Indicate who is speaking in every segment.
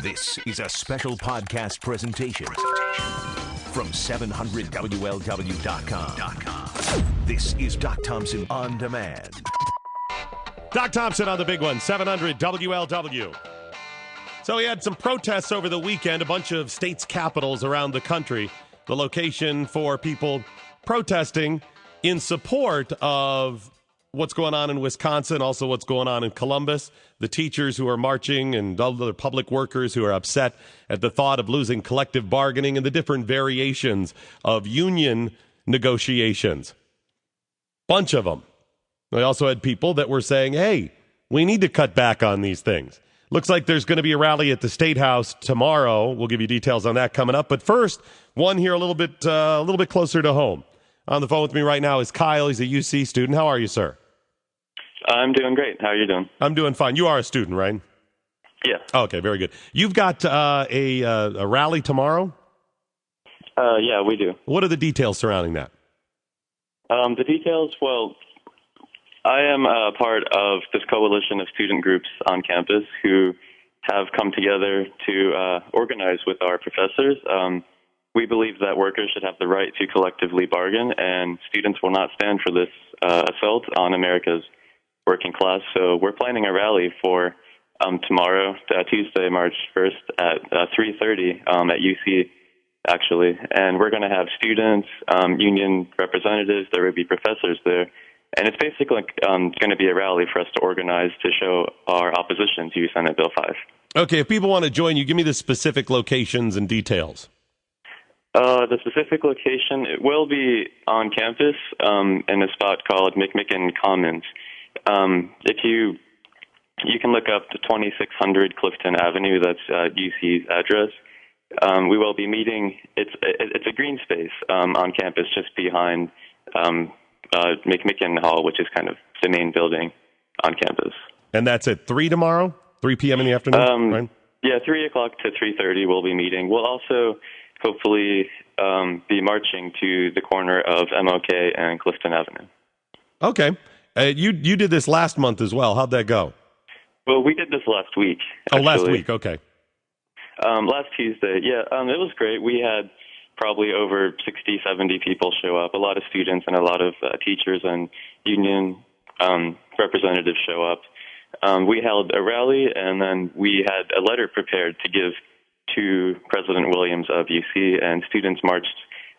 Speaker 1: This is a special podcast presentation from 700WLW.com. This is Doc Thompson On Demand.
Speaker 2: Doc Thompson on the big one, 700 WLW. So we had some protests over the weekend, a bunch of states' capitals around the country. The location for people protesting in support of what's going on in Wisconsin, also what's going on in Columbus, the teachers who are marching and other public workers who are upset at the thought of losing collective bargaining and the different variations of union negotiations. Bunch of them. We also had people that were saying, hey, we need to cut back on these things. Looks like there's going to be a rally at the State House tomorrow. We'll give you details on that coming up. But first, one here a little bit closer to home. On the phone with me right now is Kyle. He's a UC student. How are you, sir?
Speaker 3: I'm doing great. How are you doing?
Speaker 2: I'm doing fine. You are a student, right?
Speaker 3: Yeah.
Speaker 2: Okay, very good. You've got a rally tomorrow?
Speaker 3: Yeah, we do.
Speaker 2: What are the details surrounding that?
Speaker 3: The details, well, I am a part of this coalition of student groups on campus who have come together to organize with our professors. We believe that workers should have the right to collectively bargain, and students will not stand for this assault on America's working class. So we're planning a rally for tomorrow, Tuesday, March 1st at 3:30 at UC, actually. And we're going to have students, union representatives, there will be professors there. And it's basically going to be a rally for us to organize to show our opposition to Senate Bill 5.
Speaker 2: Okay, if people want to join you, give me the specific locations and details.
Speaker 3: The specific location, it will be on campus in a spot called McMicken Commons. If you can look up the 2600 Clifton Avenue, that's UC's address. We will be meeting, it's a green space on campus just behind McMicken Hall, which is kind of the main building on campus.
Speaker 2: And that's at 3 tomorrow, 3 p.m. in the afternoon, right?
Speaker 3: Yeah, 3 o'clock to 3:30 we'll be meeting. We'll also hopefully be marching to the corner of MLK and Clifton Avenue.
Speaker 2: Okay. You did this last month as well. How'd that go?
Speaker 3: Well, we did this last week.
Speaker 2: Actually. Oh, last week. Okay.
Speaker 3: Last Tuesday. Yeah, it was great. We had probably over 60, 70 people show up, a lot of students and a lot of teachers and union representatives show up. We held a rally, and then we had a letter prepared to give to President Williams of UC, and students marched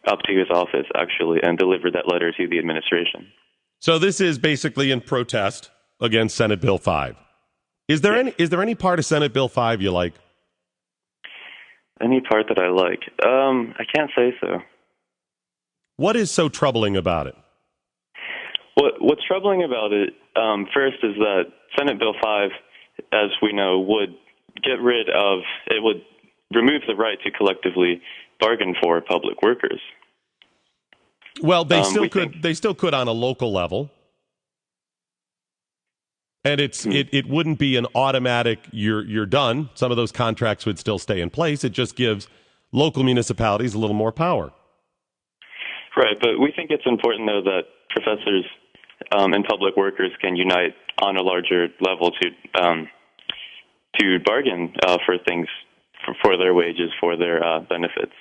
Speaker 3: up to his office, actually, and delivered that letter to the administration.
Speaker 2: So this is basically in protest against Senate Bill 5. Is there any part of Senate Bill 5 you like?
Speaker 3: Any part that I like? I can't say so.
Speaker 2: What is so troubling about it?
Speaker 3: What's troubling about it, first, is that Senate Bill 5, as we know, would remove the right to collectively bargain for public workers.
Speaker 2: Well, they still could on a local level. And it wouldn't be an automatic you're done. Some of those contracts would still stay in place. It just gives local municipalities a little more power.
Speaker 3: Right, but we think it's important, though, that professors and public workers can unite on a larger level to bargain for things, for their wages, for their benefits.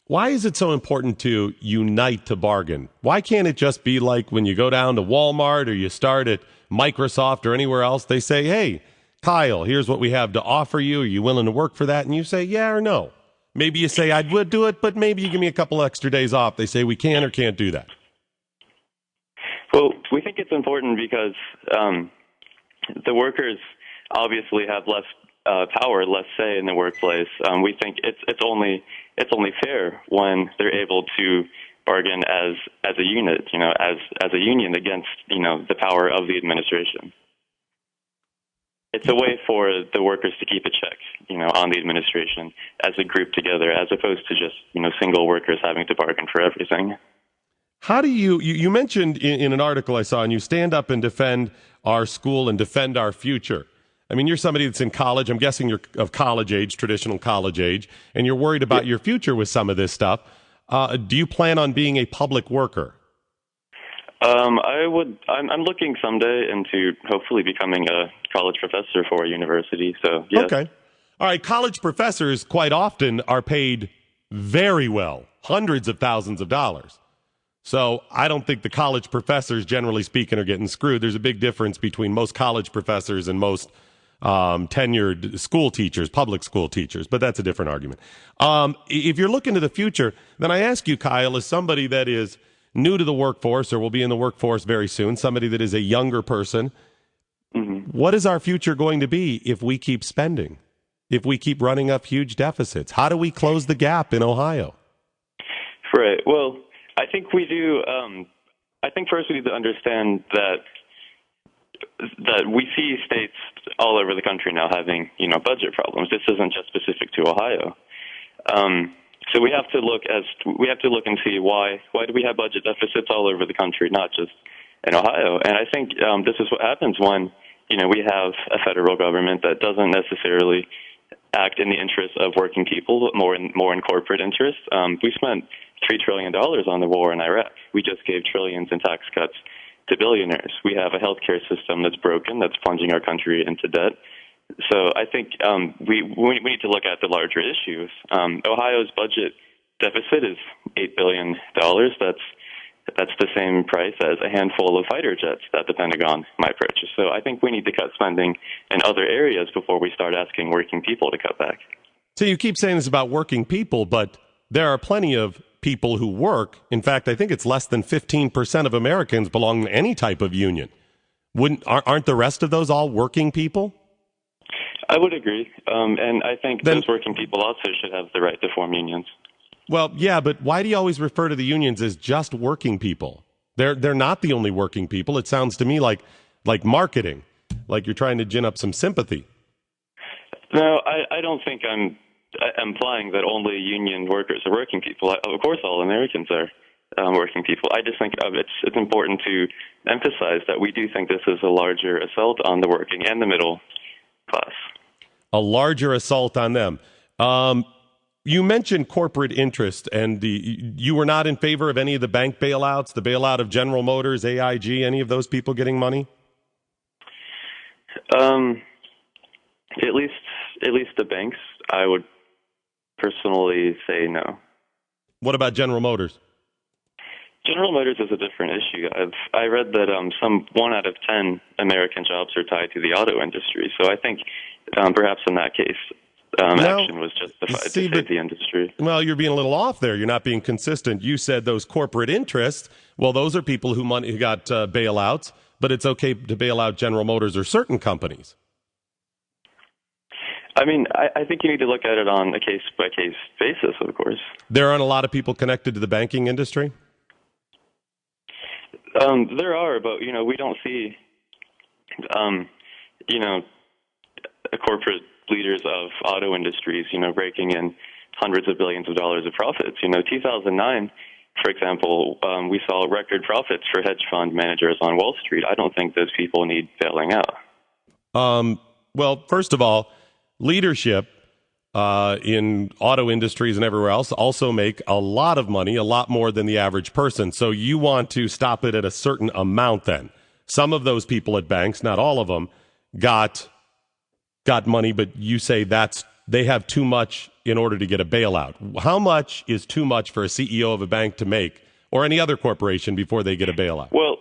Speaker 2: Why is it so important to unite to bargain? Why can't it just be like when you go down to Walmart or you start at Microsoft or anywhere else? They say, hey, Kyle, here's what we have to offer you. Are you willing to work for that? And you say, yeah or no. Maybe you say, I would do it, but maybe you give me a couple extra days off. They say we can or can't do that.
Speaker 3: Well, we think it's important because the workers obviously have less power, less say in the workplace. We think it's only fair when they're able to bargain as a unit, as a union against, the power of the administration. It's a way for the workers to keep a check, on the administration as a group together, as opposed to just, single workers having to bargain for everything.
Speaker 2: How do you mentioned in an article I saw, and you stand up and defend our school and defend our future. I mean, you're somebody that's in college. I'm guessing you're of college age, traditional college age, and you're worried about your future with some of this stuff. Do you plan on being a public worker?
Speaker 3: I'm looking someday into hopefully becoming a college professor for a university. So yes.
Speaker 2: Okay. All right, college professors quite often are paid very well, hundreds of thousands of dollars. So I don't think the college professors, generally speaking, are getting screwed. There's a big difference between most college professors and most tenured school teachers, public school teachers, but that's a different argument. If you're looking to the future, then I ask you, Kyle, as somebody that is new to the workforce or will be in the workforce very soon, somebody that is a younger person, what is our future going to be if we keep spending, if we keep running up huge deficits? How do we close the gap in Ohio?
Speaker 3: Right. Well, I think we do. I think first we need to understand that we see states all over the country now having, budget problems. This isn't just specific to Ohio. So we have to look and see why do we have budget deficits all over the country, not just in Ohio. And I think this is what happens when we have a federal government that doesn't necessarily act in the interest of working people, but more in corporate interests. We spent $3 trillion on the war in Iraq. We just gave trillions in tax cuts to billionaires. We have a healthcare system that's broken, that's plunging our country into debt. So I think we need to look at the larger issues. Ohio's budget deficit is $8 billion. That's the same price as a handful of fighter jets that the Pentagon might purchase. So I think we need to cut spending in other areas before we start asking working people to cut back.
Speaker 2: So you keep saying this about working people, but there are plenty of people who work. In fact, I think it's less than 15% of Americans belong to any type of union. Aren't the rest of those all working people?
Speaker 3: I would agree. And I think those working people also should have the right to form unions.
Speaker 2: Well, yeah, but why do you always refer to the unions as just working people? They're not the only working people. It sounds to me like marketing, like you're trying to gin up some sympathy.
Speaker 3: No, I don't think I'm implying that only union workers are working people. Of course, all Americans are working people. I just think it's important to emphasize that we do think this is a larger assault on the working and the middle class.
Speaker 2: A larger assault on them. You mentioned corporate interest, and you were not in favor of any of the bank bailouts, the bailout of General Motors, AIG, any of those people getting money?
Speaker 3: At least the banks, I would personally say no.
Speaker 2: What about General Motors?
Speaker 3: General Motors is a different issue. I read that 1 out of 10 American jobs are tied to the auto industry. So I think perhaps in that case, action was justified to save the industry.
Speaker 2: Well, you're being a little off there. You're not being consistent. You said those corporate interests. Well, those are people who got bailouts, but it's okay to bail out General Motors or certain companies.
Speaker 3: I mean, I think you need to look at it on a case-by-case basis, of course.
Speaker 2: There aren't a lot of people connected to the banking industry?
Speaker 3: There are, but, we don't see, corporate leaders of auto industries, raking in hundreds of billions of dollars of profits. 2009, for example, we saw record profits for hedge fund managers on Wall Street. I don't think those people need bailing out.
Speaker 2: Well, first of all, leadership in auto industries and everywhere else also make a lot of money, a lot more than the average person. So you want to stop it at a certain amount then. Some of those people at banks, not all of them, got money, but you say they have too much in order to get a bailout. How much is too much for a CEO of a bank to make, or any other corporation, before they get a bailout?
Speaker 3: Well,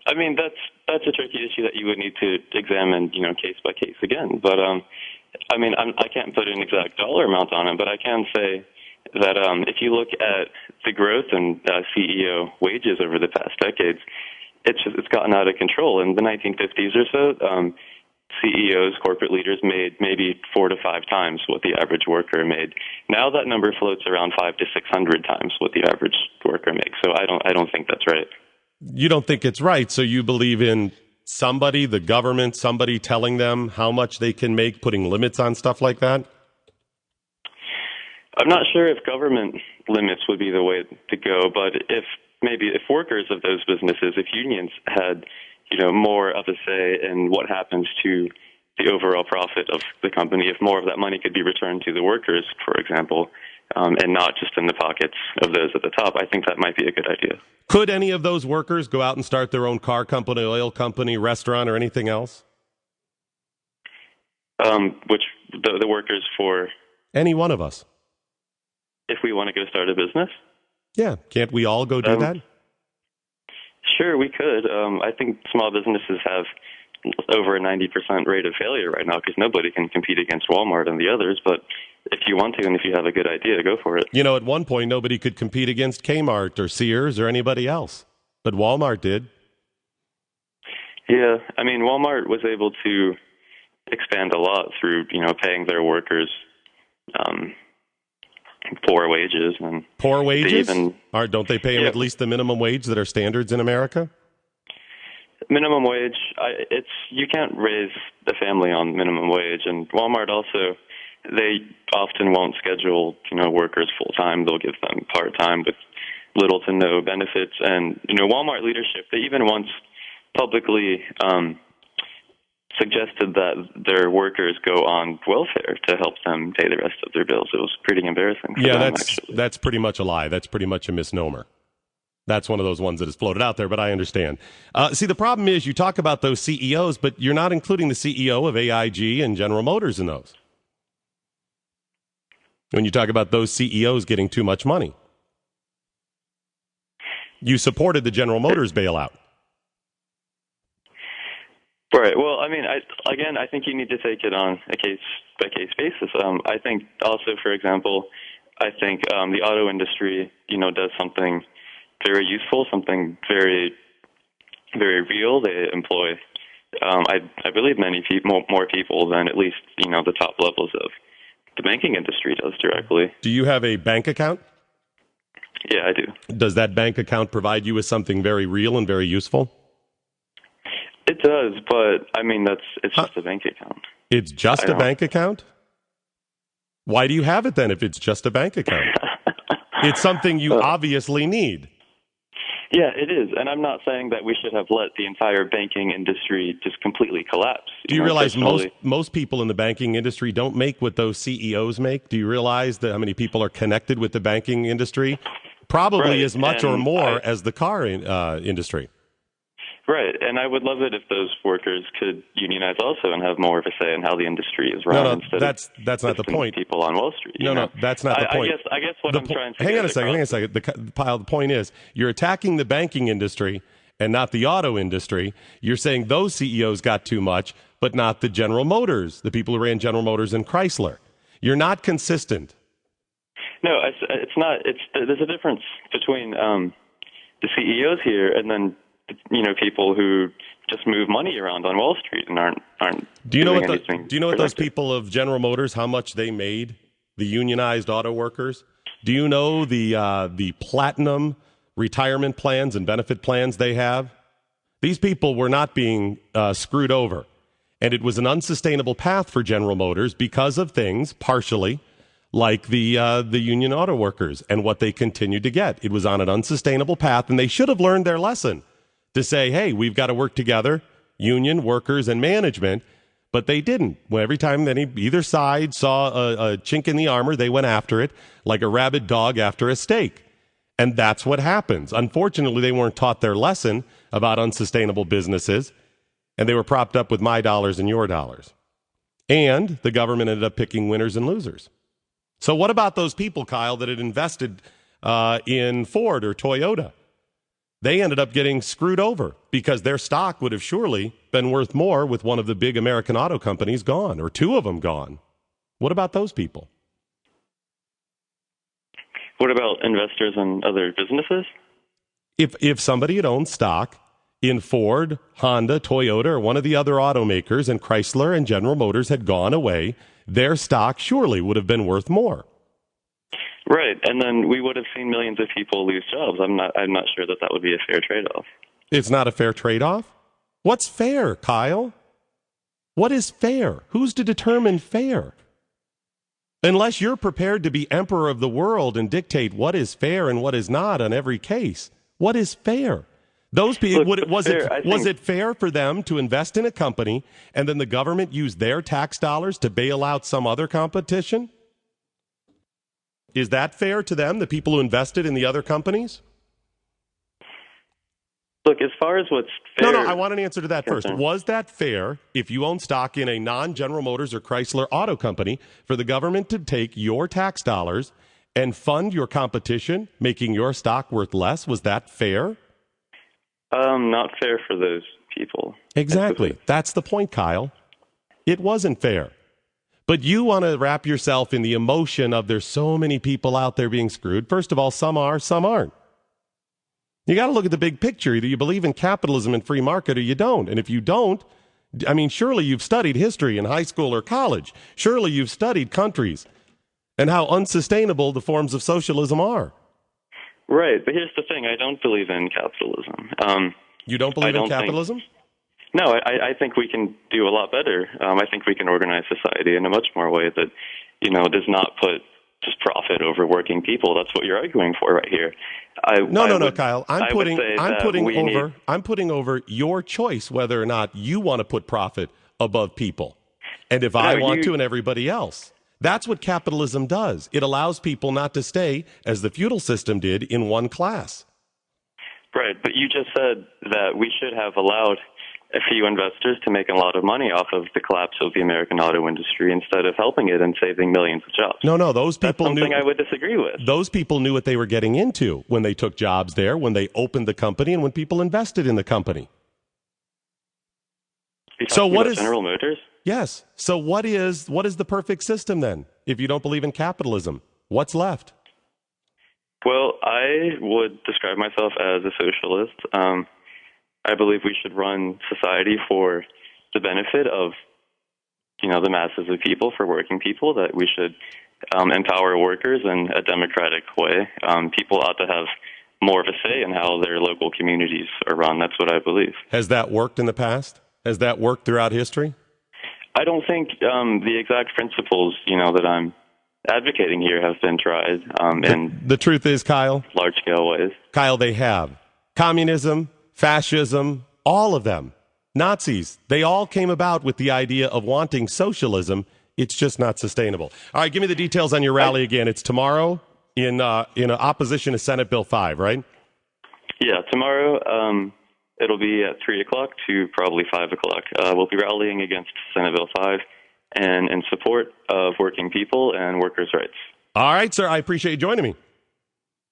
Speaker 3: I mean, that's a tricky issue that you would need to examine, case by case again. But I can't put an exact dollar amount on it, but I can say that if you look at the growth in CEO wages over the past decades, it's gotten out of control. In the 1950s or so, CEOs, corporate leaders, made maybe 4 to 5 times what the average worker made. Now that number floats around 500 to 600 times what the average worker makes. So I don't think that's right.
Speaker 2: You don't think it's right, so you believe in somebody, the government, somebody telling them how much they can make, putting limits on stuff like that?
Speaker 3: I'm not sure if government limits would be the way to go, but if workers of those businesses, if unions had more of a say in what happens to the overall profit of the company, if more of that money could be returned to the workers, for example, and not just in the pockets of those at the top, I think that might be a good idea.
Speaker 2: Could any of those workers go out and start their own car company, oil company, restaurant, or anything else?
Speaker 3: Which the workers for
Speaker 2: Any one of us.
Speaker 3: if we want to go start a business?
Speaker 2: Yeah. Can't we all go do that?
Speaker 3: Sure, we could. I think small businesses have over a 90% rate of failure right now because nobody can compete against Walmart and the others. But if you want to and if you have a good idea, go for it.
Speaker 2: You know, at one point, nobody could compete against Kmart or Sears or anybody else. But Walmart did.
Speaker 3: Yeah, I mean, Walmart was able to expand a lot through, paying their workers poor wages. And
Speaker 2: poor wages? Don't they pay them
Speaker 3: Yeah.
Speaker 2: at least the minimum wage that are standards in America?
Speaker 3: Minimum wage, you can't raise the family on minimum wage. And Walmart also, they often won't schedule, workers full-time. They'll give them part-time with little to no benefits. And, Walmart leadership, they even once publicly suggested that their workers go on welfare to help them pay the rest of their bills. It was pretty embarrassing for them, actually.
Speaker 2: That's pretty much a lie. That's pretty much a misnomer. That's one of those ones that is floated out there, but I understand. See, the problem is you talk about those CEOs, but you're not including the CEO of AIG and General Motors in those. When you talk about those CEOs getting too much money. You supported the General Motors bailout.
Speaker 3: Right. Well, I mean, I think you need to take it on a case-by-case basis. I think also, for example, the auto industry, does something very useful, something very, very real. They employ, I believe, more people than at least, the top levels of the banking industry does directly.
Speaker 2: Do you have a bank account?
Speaker 3: Yeah, I do.
Speaker 2: Does that bank account provide you with something very real and very useful?
Speaker 3: It does, but I mean, it's just a bank account.
Speaker 2: It's just a bank account? Why do you have it then if it's just a bank account? It's something you obviously need.
Speaker 3: Yeah, it is. And I'm not saying that we should have let the entire banking industry just completely collapse.
Speaker 2: Do you realize most people in the banking industry don't make what those CEOs make? Do you realize that how many people are connected with the banking industry? Probably as much or more as the car industry.
Speaker 3: Right, and I would love it if those workers could unionize also and have more of a say in how the industry is run.
Speaker 2: No, that's not the point.
Speaker 3: People on Wall Street.
Speaker 2: No, that's not the point.
Speaker 3: I guess what I'm trying to
Speaker 2: hang on a second. The point is you're attacking the banking industry and not the auto industry. You're saying those CEOs got too much, but not the General Motors, the people who ran General Motors and Chrysler. You're not consistent.
Speaker 3: No, it's not. There's a difference between the CEOs here and then people who just move money around on Wall Street and aren't.
Speaker 2: Do you know what those people of General Motors, how much they made? The unionized auto workers. Do you know the platinum retirement plans and benefit plans they have? These people were not being screwed over, and it was an unsustainable path for General Motors because of things partially like the union auto workers and what they continued to get. It was on an unsustainable path, and they should have learned their lesson. To say, hey, we've got to work together, union, workers, and management, but they didn't. Well, every time either side saw a chink in the armor, they went after it like a rabid dog after a steak. And that's what happens. Unfortunately, they weren't taught their lesson about unsustainable businesses, and they were propped up with my dollars and your dollars. And the government ended up picking winners and losers. So what about those people, Kyle, that had invested in Ford or Toyota? They ended up getting screwed over because their stock would have surely been worth more with one of the big American auto companies gone, or two of them gone. What about those people?
Speaker 3: What about investors in other businesses?
Speaker 2: If somebody had owned stock in Ford, Honda, Toyota, or one of the other automakers, and Chrysler and General Motors had gone away, their stock surely would have been worth more.
Speaker 3: Right, and then we would have seen millions of people lose jobs. I'm not sure that would be a fair trade-off.
Speaker 2: It's not a fair trade-off? What's fair, Kyle? What is fair? Who's to determine fair? Unless you're prepared to be emperor of the world and dictate what is fair and what is not on every case, what is fair? Those people, was it fair for them to invest in a company and then the government use their tax dollars to bail out some other competition? Is that fair to them, the people who invested in the other companies?
Speaker 3: Look, as far as what's fair...
Speaker 2: No, I want an answer to that first. Was that fair, if you own stock in a non-General Motors or Chrysler auto company, for the government to take your tax dollars and fund your competition, making your stock worth less? Was that fair?
Speaker 3: Not fair for those people.
Speaker 2: Exactly. That's the point, Kyle. It wasn't fair. But you want to wrap yourself in the emotion of there's so many people out there being screwed. First of all, some are, some aren't. You got to look at the big picture. Either you believe in capitalism and free market or you don't. And if you don't, I mean, surely you've studied history in high school or college. Surely you've studied countries and how unsustainable the forms of socialism are.
Speaker 3: Right, but here's the thing. I don't believe in capitalism.
Speaker 2: You don't believe in capitalism?
Speaker 3: No, I think we can do a lot better. I think we can organize society in a much more way that, does not put just profit over working people. That's what you're arguing for right here. No,
Speaker 2: Kyle. I'm putting over your choice whether or not you want to put profit above people, and if I want to, and everybody else. That's what capitalism does. It allows people not to stay, as the feudal system did, in one class.
Speaker 3: Right, but you just said that we should have allowed a few investors to make a lot of money off of the collapse of the American auto industry instead of helping it and saving millions of jobs.
Speaker 2: No, those people
Speaker 3: That's something I would disagree with.
Speaker 2: Those people knew what they were getting into when they took jobs there, when they opened the company, and when people invested in the company.
Speaker 3: So what is General Motors?
Speaker 2: Yes. So what is the perfect system then? If you don't believe in capitalism, what's left?
Speaker 3: Well, I would describe myself as a socialist. I believe we should run society for the benefit of, the masses of people, for working people, that we should empower workers in a democratic way. People ought to have more of a say in how their local communities are run. That's what I believe. Has that worked in the past? Has that worked throughout history? I don't think the exact principles, that I'm advocating here have been tried in
Speaker 2: the truth is, Kyle,
Speaker 3: large-scale ways.
Speaker 2: Kyle, they have. Communism, fascism, all of them. Nazis, they all came about with the idea of wanting socialism. It's just not sustainable. All right, give me the details on your rally again. It's tomorrow in opposition to Senate Bill 5, right? Yeah, tomorrow it'll be at 3 o'clock to probably 5 o'clock. We'll be rallying against Senate Bill 5 and in support of working people and workers' rights. All right, sir. I appreciate you joining me.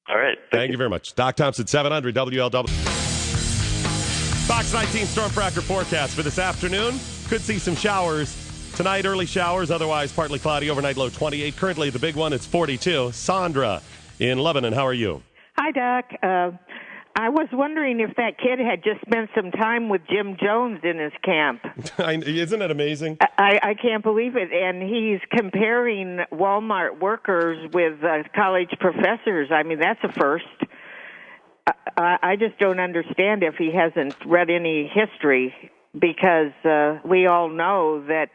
Speaker 2: All right. Thank you very much. Doc Thompson, 700 WLW. Fox 19 storm fracture forecast for this afternoon. Could see some showers tonight, early showers, otherwise partly cloudy, overnight low 28. Currently, the big one, it's 42. Sandra in Lebanon, how are you?
Speaker 4: Hi, Doc. I was wondering if that kid had just spent some time with Jim Jones in his camp.
Speaker 2: Isn't it amazing?
Speaker 4: I can't believe it. And he's comparing Walmart workers with college professors. I mean, that's a first. I just don't understand if he hasn't read any history, because we all know that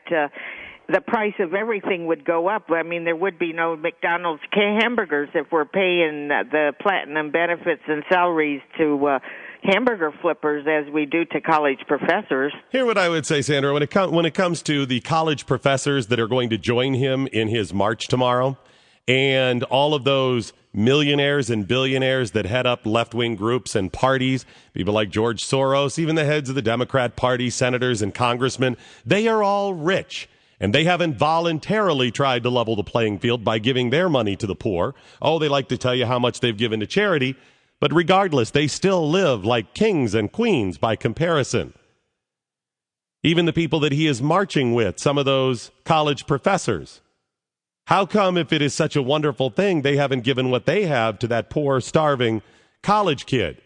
Speaker 4: the price of everything would go up. I mean, there would be no McDonald's hamburgers if we're paying the platinum benefits and salaries to hamburger flippers as we do to college professors. Here's what I would say, Sandra. When it comes to the college professors that are going to join him in his march tomorrow, and all of those millionaires and billionaires that head up left-wing groups and parties, people like George Soros, even the heads of the Democrat Party, senators and congressmen, they are all rich. And they haven't voluntarily tried to level the playing field by giving their money to the poor. Oh, they like to tell you how much they've given to charity. But regardless, they still live like kings and queens by comparison. Even the people that he is marching with, some of those college professors. How come, if it is such a wonderful thing, they haven't given what they have to that poor, starving college kid?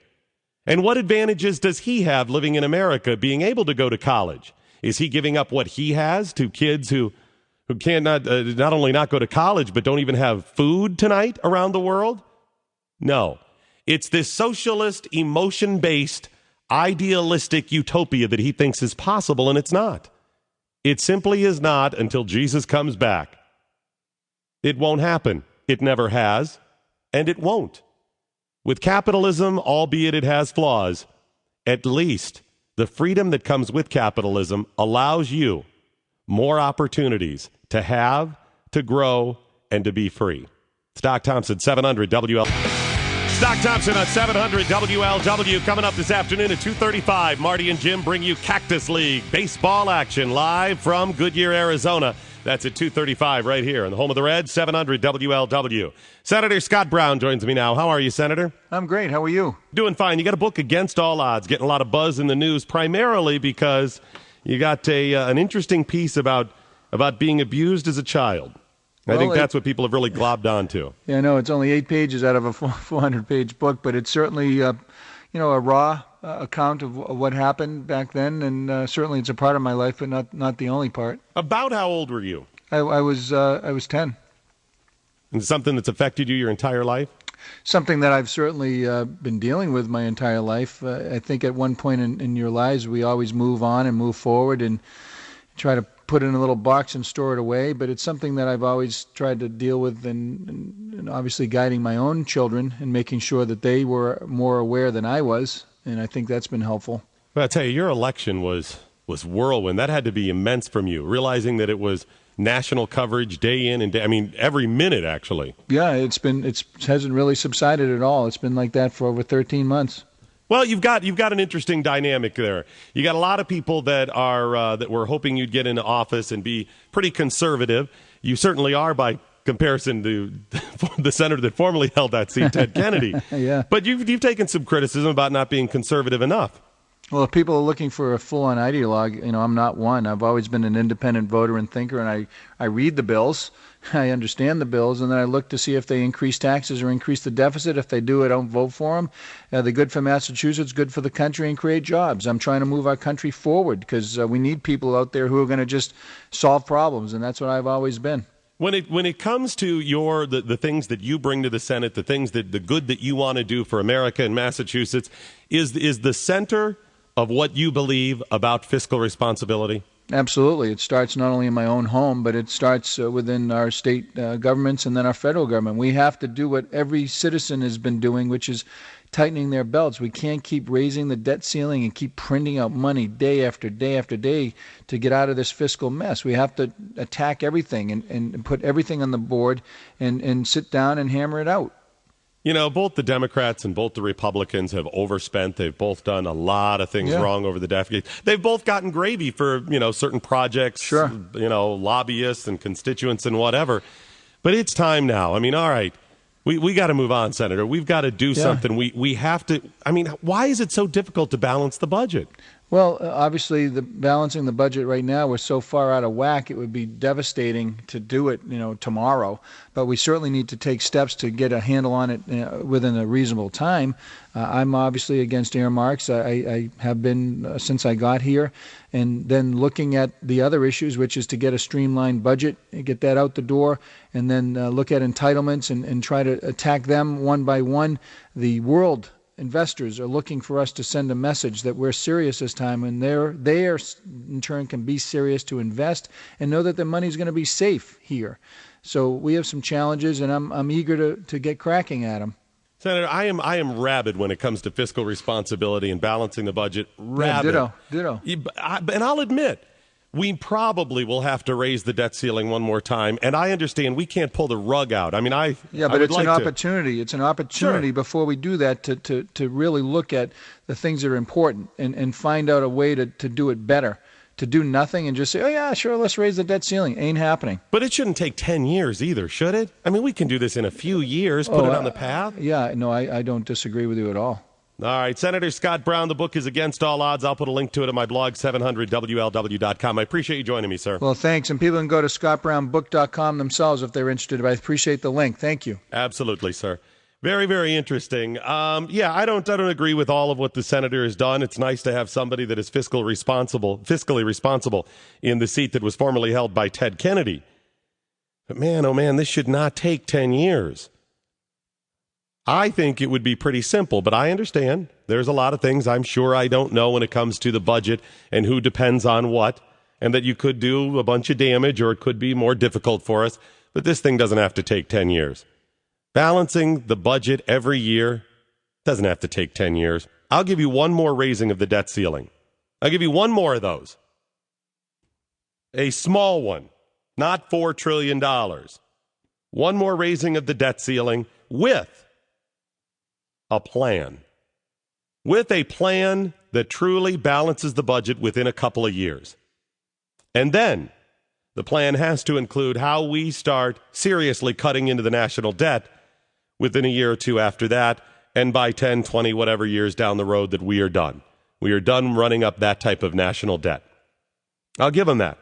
Speaker 4: And what advantages does he have living in America, being able to go to college? Is he giving up what he has to kids who cannot not only not go to college, but don't even have food tonight around the world? No. It's this socialist, emotion-based, idealistic utopia that he thinks is possible, and it's not. It simply is not until Jesus comes back. It won't happen. It never has, and it won't. With capitalism, albeit it has flaws, at least the freedom that comes with capitalism allows you more opportunities to have, to grow, and to be free. It's Doc Thompson, 700 WL.
Speaker 2: Doc Thompson on 700 WLW. Coming up this afternoon at 2:35. Marty and Jim bring you Cactus League baseball action live from Goodyear, Arizona. That's at 2:35 right here in the home of the Reds, 700 WLW. Senator Scott Brown joins me now. How are you, Senator?
Speaker 5: I'm great. How are you?
Speaker 2: Doing fine. You got a book, Against All Odds, getting a lot of buzz in the news, primarily because you got an interesting piece about being abused as a child. I think that's what people have really globbed onto.
Speaker 5: Yeah, I know. It's only 8 pages out of a 400-page book, but it's certainly, a raw account of what happened back then, and certainly it's a part of my life, but not the only part.
Speaker 2: About how old were you?
Speaker 5: I was 10.
Speaker 2: And something that's affected you your entire life?
Speaker 5: Something that I've certainly been dealing with my entire life. I think at one point in your lives, we always move on and move forward and try to put it in a little box and store it away, but it's something that I've always tried to deal with and obviously guiding my own children and making sure that they were more aware than I was, and I think that's been helpful.
Speaker 2: But I tell you, your election was whirlwind. That had to be immense from you, realizing that it was national coverage day in and day, every minute actually.
Speaker 5: Yeah, it hasn't really subsided at all. It's been like that for over 13 months.
Speaker 2: Well, you've got an interesting dynamic there. You got a lot of people that are that were hoping you'd get into office and be pretty conservative. You certainly are by comparison to the senator that formerly held that seat, Ted Kennedy.
Speaker 5: Yeah.
Speaker 2: But you've taken some criticism about not being conservative enough.
Speaker 5: Well, if people are looking for a full-on ideologue, I'm not one. I've always been an independent voter and thinker, and I read the bills. I understand the bills, and then I look to see if they increase taxes or increase the deficit. If they do, I don't vote for them. They're good for Massachusetts, good for the country, and create jobs. I'm trying to move our country forward because we need people out there who are going to just solve problems, and that's what I've always been.
Speaker 2: When it comes to the things that you bring to the Senate, the good that you want to do for America and Massachusetts, is the center of what you believe about fiscal responsibility?
Speaker 5: Absolutely. It starts not only in my own home, but it starts within our state governments and then our federal government. We have to do what every citizen has been doing, which is tightening their belts. We can't keep raising the debt ceiling and keep printing out money day after day after day to get out of this fiscal mess. We have to attack everything and put everything on the board and sit down and hammer it out.
Speaker 2: Both the Democrats and both the Republicans have overspent. They've both done a lot of things wrong over the decades. They've both gotten gravy for, certain projects,
Speaker 5: sure.
Speaker 2: Lobbyists and constituents and whatever. But it's time now. All right, we got to move on, Senator. We've got to do something. We have to. Why is it so difficult to balance the budget?
Speaker 5: Well, obviously, balancing the budget right now, we're so far out of whack, it would be devastating to do it, tomorrow. But we certainly need to take steps to get a handle on it within a reasonable time. I'm obviously against earmarks. I have been since I got here. And then looking at the other issues, which is to get a streamlined budget, get that out the door, and then look at entitlements and try to attack them one by one. The world investors are looking for us to send a message that we're serious this time, and they in turn can be serious to invest and know that their money's going to be safe here. So we have some challenges, and I'm eager to get cracking at them.
Speaker 2: Senator, I am rabid when it comes to fiscal responsibility and balancing the budget. Rabid.
Speaker 5: Yeah, ditto.
Speaker 2: And I'll admit, we probably will have to raise the debt ceiling one more time. And I understand we can't pull the rug out.
Speaker 5: But it's an opportunity. It's an opportunity before we do that to really look at the things that are important and find out a way to do it better. To do nothing and just say, oh, yeah, sure, let's raise the debt ceiling. Ain't happening.
Speaker 2: But it shouldn't take 10 years either, should it? We can do this in a few years, put it on the path.
Speaker 5: Yeah, no, I don't disagree with you at all.
Speaker 2: All right, Senator Scott Brown, the book is Against All Odds. I'll put a link to it at my blog, 700WLW.com. I appreciate you joining me, sir.
Speaker 5: Well, thanks. And people can go to scottbrownbook.com themselves if they're interested. But I appreciate the link. Thank you.
Speaker 2: Absolutely, sir. Very, very interesting. I don't agree with all of what the senator has done. It's nice to have somebody that is fiscally responsible in the seat that was formerly held by Ted Kennedy. But man, oh man, this should not take 10 years. I think it would be pretty simple, but I understand there's a lot of things I'm sure I don't know when it comes to the budget and who depends on what, and that you could do a bunch of damage or it could be more difficult for us. But this thing doesn't have to take 10 years. Balancing the budget every year doesn't have to take 10 years. I'll give you one more raising of the debt ceiling. I'll give you one more of those. A small one, not $4 trillion. One more raising of the debt ceiling with a plan. With a plan that truly balances the budget within a couple of years. And then the plan has to include how we start seriously cutting into the national debt within a year or two after that, and by 10, 20, whatever years down the road that we are done. We are done running up that type of national debt. I'll give them that.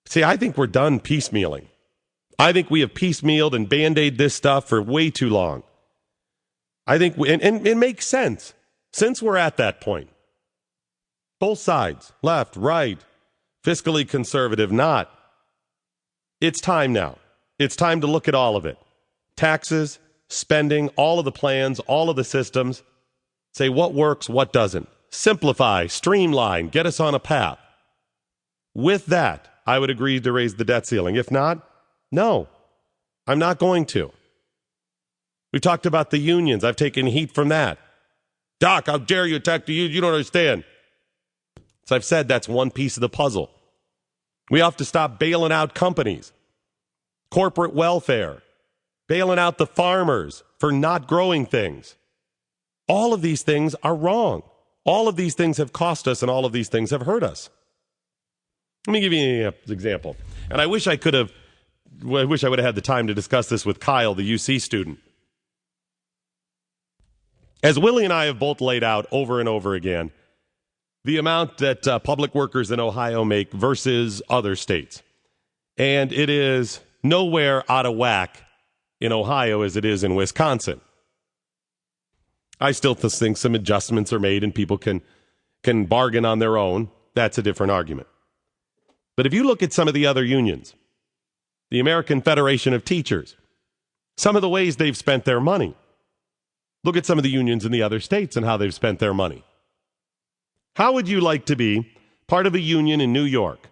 Speaker 2: See, I think we're done piecemealing. I think we have piecemealed and Band-Aid this stuff for way too long. I think, and it makes sense, since we're at that point. Both sides, left, right, fiscally conservative, not. It's time now. It's time to look at all of it. Taxes, spending, all of the plans, all of the systems. Say what works, what doesn't. Simplify, streamline, get us on a path. With that, I would agree to raise the debt ceiling. If not, no, I'm not going to. We've talked about the unions. I've taken heat from that. Doc, how dare you attack the unions? You don't understand. So I've said that's one piece of the puzzle. We have to stop bailing out companies, corporate welfare, bailing out the farmers for not growing things. All of these things are wrong. All of these things have cost us, and all of these things have hurt us. Let me give you an example. And I wish I would have had the time to discuss this with Kyle, the UC student. As Willie and I have both laid out over and over again, the amount that public workers in Ohio make versus other states. And it is nowhere out of whack in Ohio as it is in Wisconsin. I still think some adjustments are made and people can bargain on their own. That's a different argument. But if you look at some of the other unions, the American Federation of Teachers, some of the ways they've spent their money. Look at some of the unions in the other states and how they've spent their money. How would you like to be part of a union in New York?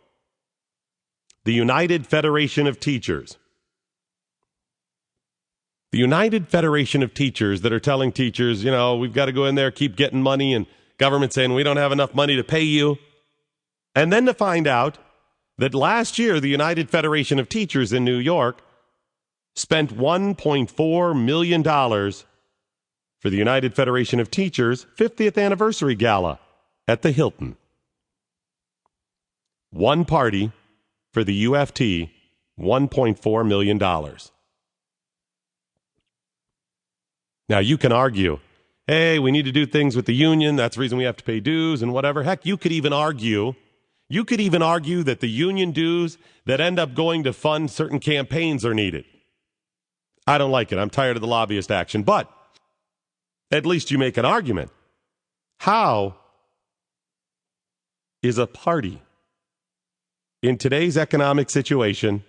Speaker 2: The United Federation of Teachers. The United Federation of Teachers that are telling teachers, we've got to go in there, keep getting money, and government saying we don't have enough money to pay you. And then to find out that last year, the United Federation of Teachers in New York spent $1.4 million for the United Federation of Teachers' 50th anniversary gala at the Hilton. One party for the UFT, $1.4 million. Now, you can argue, hey, we need to do things with the union. That's the reason we have to pay dues and whatever. Heck, you could even argue that the union dues that end up going to fund certain campaigns are needed. I don't like it. I'm tired of the lobbyist action. But at least you make an argument. How is a party in today's economic situation,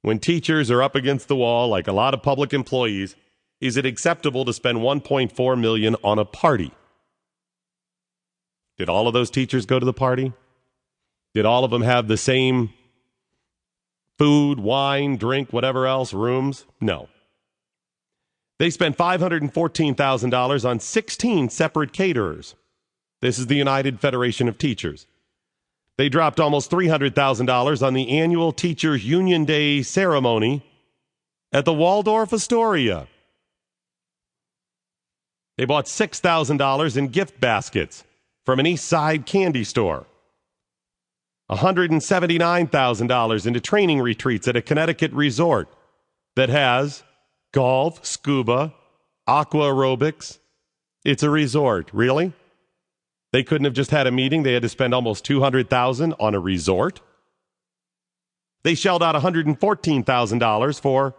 Speaker 2: when teachers are up against the wall like a lot of public employees, is it acceptable to spend $1.4 million on a party? Did all of those teachers go to the party? Did all of them have the same food, wine, drink, whatever else, rooms? No. They spent $514,000 on 16 separate caterers. This is the United Federation of Teachers. They dropped almost $300,000 on the annual Teachers Union Day ceremony at the Waldorf Astoria. They bought $6,000 in gift baskets from an East Side candy store. $179,000 into training retreats at a Connecticut resort that has golf, scuba, aqua aerobics. It's a resort. Really? They couldn't have just had a meeting. They had to spend almost $200,000 on a resort. They shelled out $114,000 for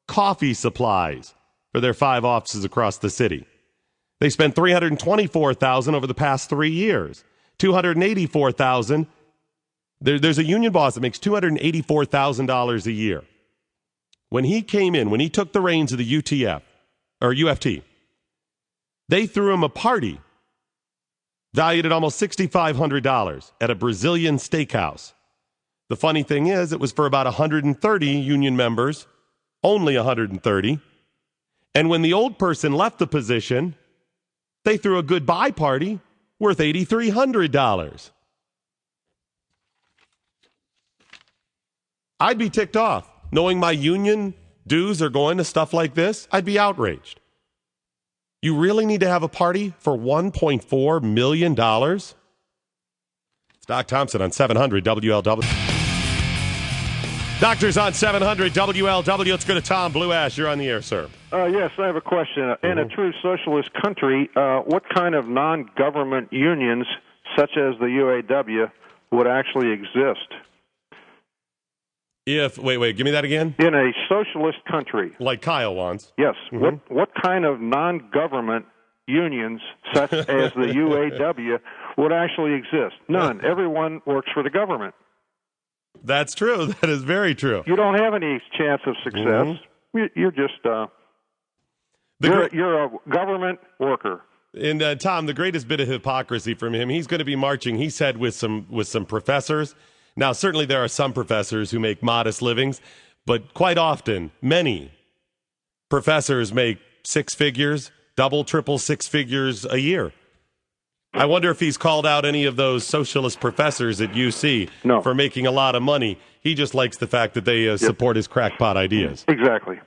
Speaker 2: coffee supplies for their 5 offices across the city. They spent $324,000 over the past 3 years. $284,000. There's a union boss that makes $284,000 a year. When he came in, when he took the reins of the UFT, they threw him a party valued at almost $6,500 at a Brazilian steakhouse. The funny thing is, it was for about 130 union members, only 130. And when the old person left the position, they threw a goodbye party worth $8,300. I'd be ticked off. Knowing my union dues are going to stuff like this, I'd be outraged. You really need to have a party for $1.4 million? It's Doc Thompson on 700 WLW. Doctors on 700 WLW. Let's go to Tom Blue Ash. You're on the air, sir.
Speaker 6: Yes, I have a question. In a true socialist country, what kind of non-government unions, such as the UAW, would actually exist?
Speaker 2: Wait, give me that again.
Speaker 6: In a socialist country,
Speaker 2: like Kyle wants.
Speaker 6: Yes. What kind of non-government unions, such as the UAW, would actually exist? None. Everyone works for the government.
Speaker 2: That's true. That is very true.
Speaker 6: You don't have any chance of success. You're just you're a government worker.
Speaker 2: And Tom, the greatest bit of hypocrisy from him, he's going to be marching, he said, with some professors. Now, certainly there are some professors who make modest livings, but quite often, many professors make six figures, double, triple six figures a year. I wonder if he's called out any of those socialist professors at UC for making a lot of money. He just likes the fact that they support his crackpot ideas.
Speaker 6: Exactly.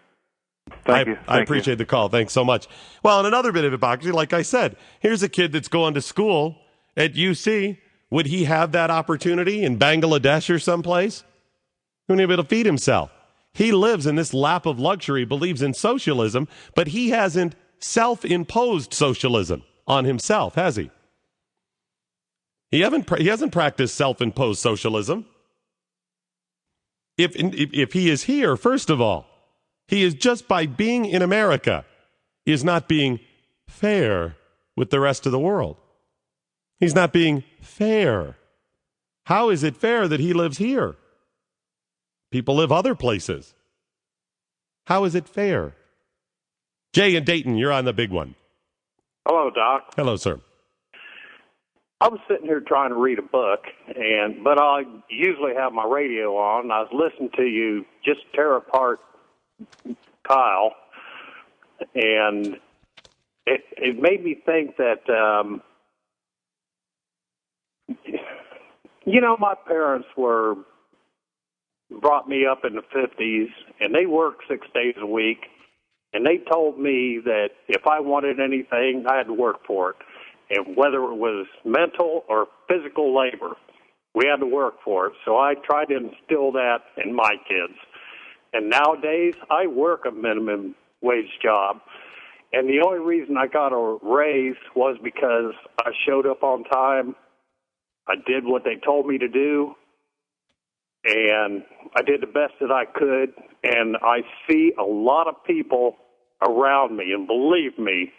Speaker 6: Thank you.
Speaker 2: I appreciate the call. Thanks so much. Well, and another bit of hypocrisy, like I said, here's a kid that's going to school at UC. Would he have that opportunity in Bangladesh or someplace? He wouldn't be able to feed himself. He lives in this lap of luxury, believes in socialism, but he hasn't self-imposed socialism on himself, has he? He hasn't practiced self-imposed socialism. If he is here, first of all, he is just by being in America is not being fair with the rest of the world. He's not being fair. How is it fair that he lives here? People live other places. How is it fair? Jay in Dayton, you're on the big one.
Speaker 7: Hello, Doc.
Speaker 2: Hello, sir.
Speaker 7: I was sitting here trying to read a book, but I usually have my radio on, and I was listening to you just tear apart Kyle, and it made me think that, my parents brought me up in the 50s, and they worked 6 days a week, and they told me that if I wanted anything, I had to work for it. And whether it was mental or physical labor, we had to work for it. So I tried to instill that in my kids. And nowadays, I work a minimum wage job. And the only reason I got a raise was because I showed up on time, I did what they told me to do, and I did the best that I could. And I see a lot of people around me, and believe me,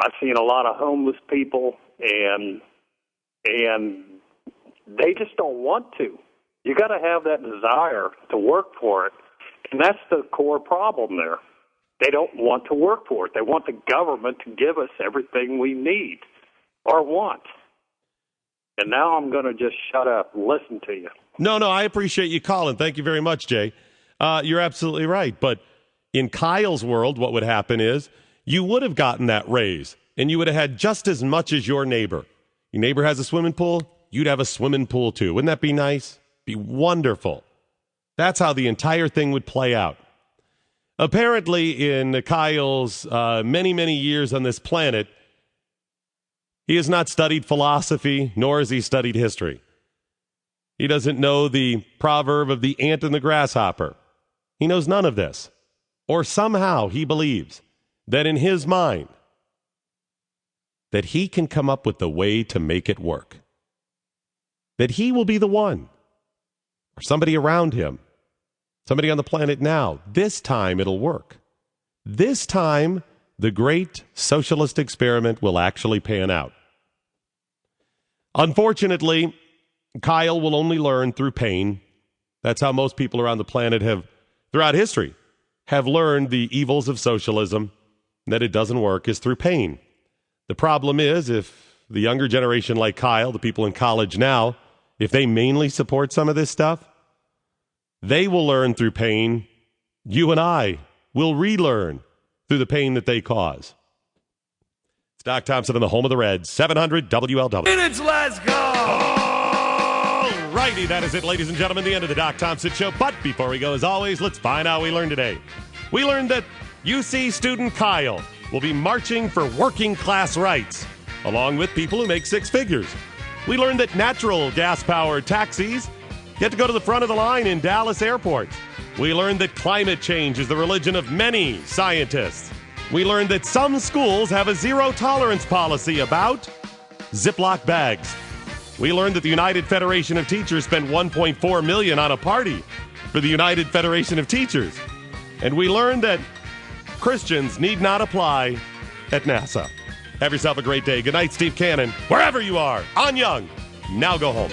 Speaker 7: I've seen a lot of homeless people, and they just don't want to. You got to have that desire to work for it, and that's the core problem there. They don't want to work for it. They want the government to give us everything we need or want. And now I'm going to just shut up and listen to you.
Speaker 2: No, I appreciate you calling. Thank you very much, Jay. You're absolutely right. But in Kyle's world, what would happen is you would have gotten that raise, and you would have had just as much as your neighbor. Your neighbor has a swimming pool, you'd have a swimming pool too. Wouldn't that be nice? Be wonderful. That's how the entire thing would play out. Apparently, in Kyle's many, many years on this planet, he has not studied philosophy, nor has he studied history. He doesn't know the proverb of the ant and the grasshopper. He knows none of this. Or somehow he believes that in his mind, that he can come up with the way to make it work. That he will be the one, or somebody around him, somebody on the planet now. This time it'll work. This time, the great socialist experiment will actually pan out. Unfortunately, Kyle will only learn through pain. That's how most people around the planet have, throughout history, have learned the evils of socialism, that it doesn't work, is through pain. The problem is, if the younger generation like Kyle, the people in college now, if they mainly support some of this stuff, they will learn through pain. You and I will relearn through the pain that they cause. It's Doc Thompson in the home of the Reds, 700 WLW.
Speaker 1: Minutes, let's go!
Speaker 2: All righty, that is it, ladies and gentlemen, the end of the Doc Thompson Show. But before we go, as always, let's find out what we learned today. We learned that UC student Kyle will be marching for working class rights, along with people who make six figures. We learned that natural gas-powered taxis get to go to the front of the line in Dallas airports. We learned that climate change is the religion of many scientists. We learned that some schools have a zero-tolerance policy about Ziploc bags. We learned that the United Federation of Teachers spent $1.4 million on a party for the United Federation of Teachers. And we learned that Christians need not apply at NASA. Have yourself a great day. Good night, Steve Cannon. Wherever you are, on Young. Now go home.